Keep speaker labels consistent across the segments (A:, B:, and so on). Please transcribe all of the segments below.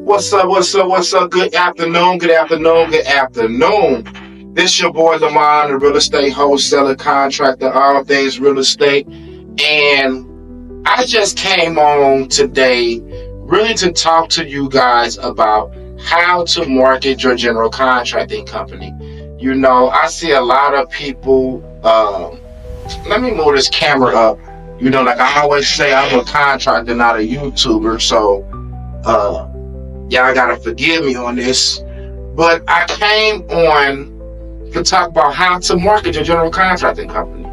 A: What's up? What's up? What's up? Good afternoon. Good afternoon. Good afternoon. This your boy Lamont, the real estate wholesaler, contractor, all things real estate. And I just came on today really to talk to you guys about how to market your general contracting company. I see a lot of people. Let me move this camera up. Like I always say, I'm a contractor, not a YouTuber. So, y'all gotta forgive me on this, but I came on to talk about how to market your general contracting company.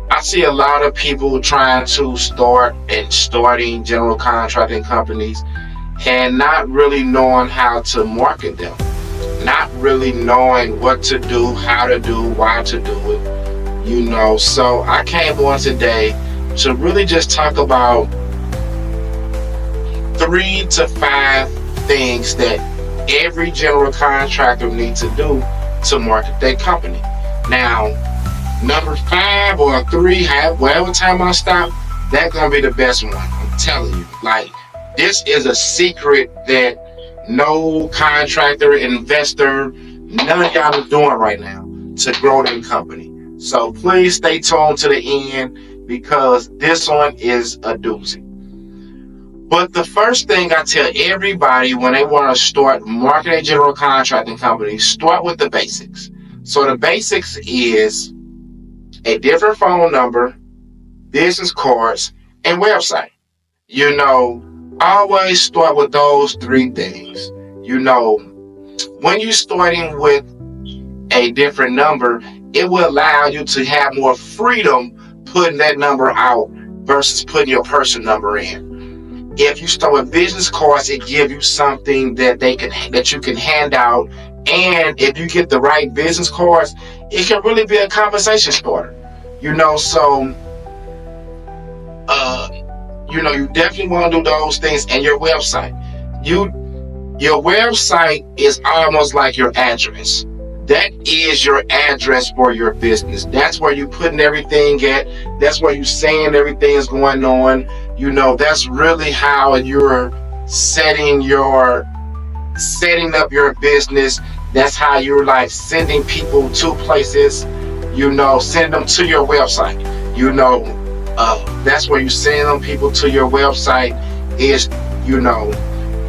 A: I see a lot of people trying to starting general contracting companies and not really knowing how to market them, not really knowing what to do, how to do, why to do it. So I came on today to really just talk about 3 to 5 things that every general contractor needs to do to market their company. Now, number 5 or 3, whatever time I stop, that's gonna be the best one. I'm telling you. Like, this is a secret that no contractor, investor, none of y'all are doing right now to grow their company. So please stay tuned to the end because this one is a doozy. But the first thing I tell everybody when they want to start marketing a general contracting company, start with the basics. So the basics is a different phone number, business cards, and website. Always start with those 3 things. When you're starting with a different number, it will allow you to have more freedom putting that number out versus putting your personal number in. If you start with business cards, it gives you something that you can hand out, and if you get the right business cards, it can really be a conversation starter. So you definitely want to do those things. And your website, your website is almost like your address. That is your address for your business. That's where you're putting everything at. That's where you're saying everything is going on. That's really how you're setting up your business. That's how you're like sending people to places, send them to your website. That's where you send them people to your website is,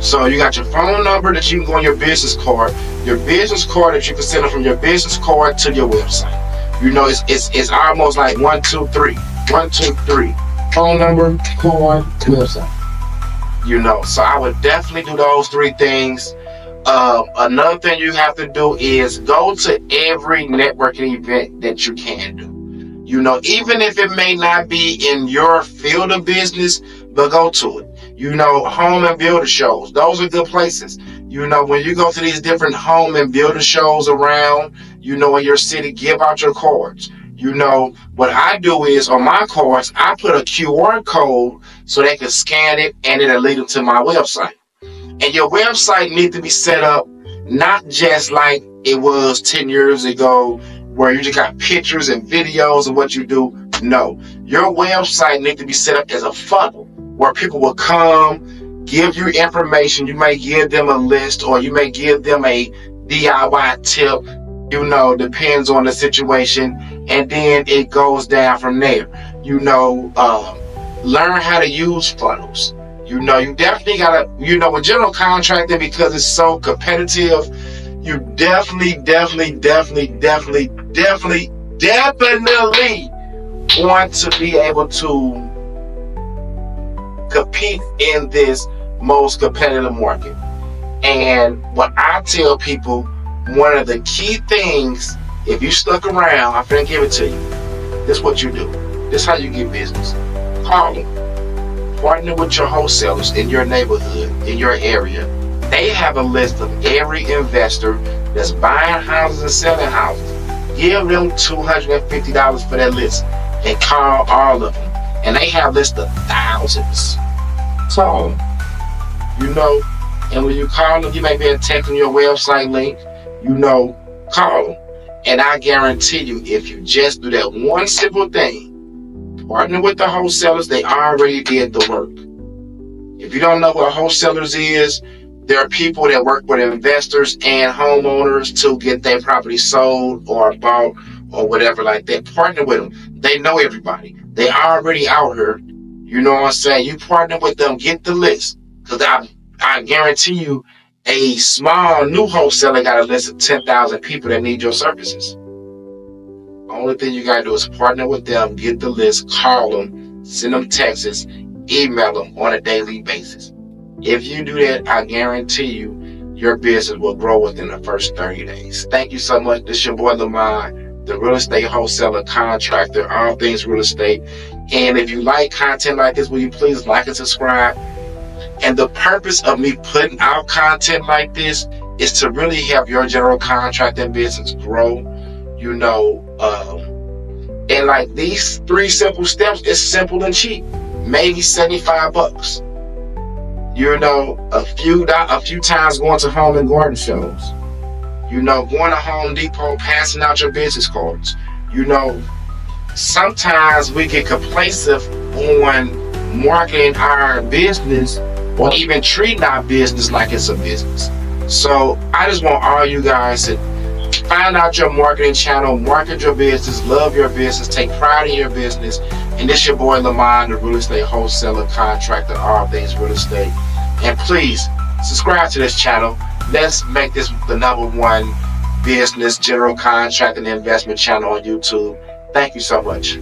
A: so you got your phone number that you can go on your business card that you can send them from your business card to your website. It's almost like 1, 2, 3. 1, 2, 3. Phone number, card, website. So I would definitely do those 3 things. Another thing you have to do is go to every networking event that you can do. Even if it may not be in your field of business, but go to it. Home and builder shows, those are good places. When you go to these different home and builder shows around, in your city, give out your cards. What I do is on my cards, I put a QR code so they can scan it and it'll lead them to my website. And your website needs to be set up not just like it was 10 years ago, where you just got pictures and videos of what you do. No, your website needs to be set up as a funnel where people will come, give you information. You may give them a list or you may give them a DIY tip, depends on the situation, and then it goes down from there. Learn how to use funnels. You definitely gotta, with general contracting, because it's so competitive, you definitely want to be able to compete in this most competitive market. And what I tell people, one of the key things, if you stuck around, I'm finna give it to you. This is what you do. This is how you get business. Call them. Partner with your wholesalers in your neighborhood, in your area. They have a list of every investor that's buying houses and selling houses. Give them $250 for that list and call all of them. And they have lists of thousands. So, and when you call them, you may be texting your website link, call them. And I guarantee you, if you just do that one simple thing, partner with the wholesalers, they already did the work. If you don't know what wholesalers is, there are people that work with investors and homeowners to get their property sold or bought or whatever like that. Partner with them. They know everybody. They already out here. You know what I'm saying? You partner with them, get the list. Because I guarantee you, a small new wholesaler got a list of 10,000 people that need your services. Only thing you gotta do is partner with them, get the list, call them, send them texts, email them on a daily basis. If you do that, I guarantee you, your business will grow within the first 30 days. Thank you so much. This is your boy Lamont, the real estate wholesaler, contractor, all things real estate. And if you like content like this, will you please like and subscribe? And the purpose of me putting out content like this is to really help your general contracting business grow. You know, and like these 3 simple steps is simple and cheap, maybe $75. You know, a few times going to home and garden shows. You know, going to Home Depot, passing out your business cards. You know, sometimes we get complacent on marketing our business or even treating our business like it's a business. So I just want all you guys to find out your marketing channel, market your business, love your business, take pride in your business. And this your boy Lamont, the real estate wholesaler, contractor, all things real estate. And please subscribe to this channel. Let's make this the #1 business, general contracting, investment channel on YouTube. Thank you so much.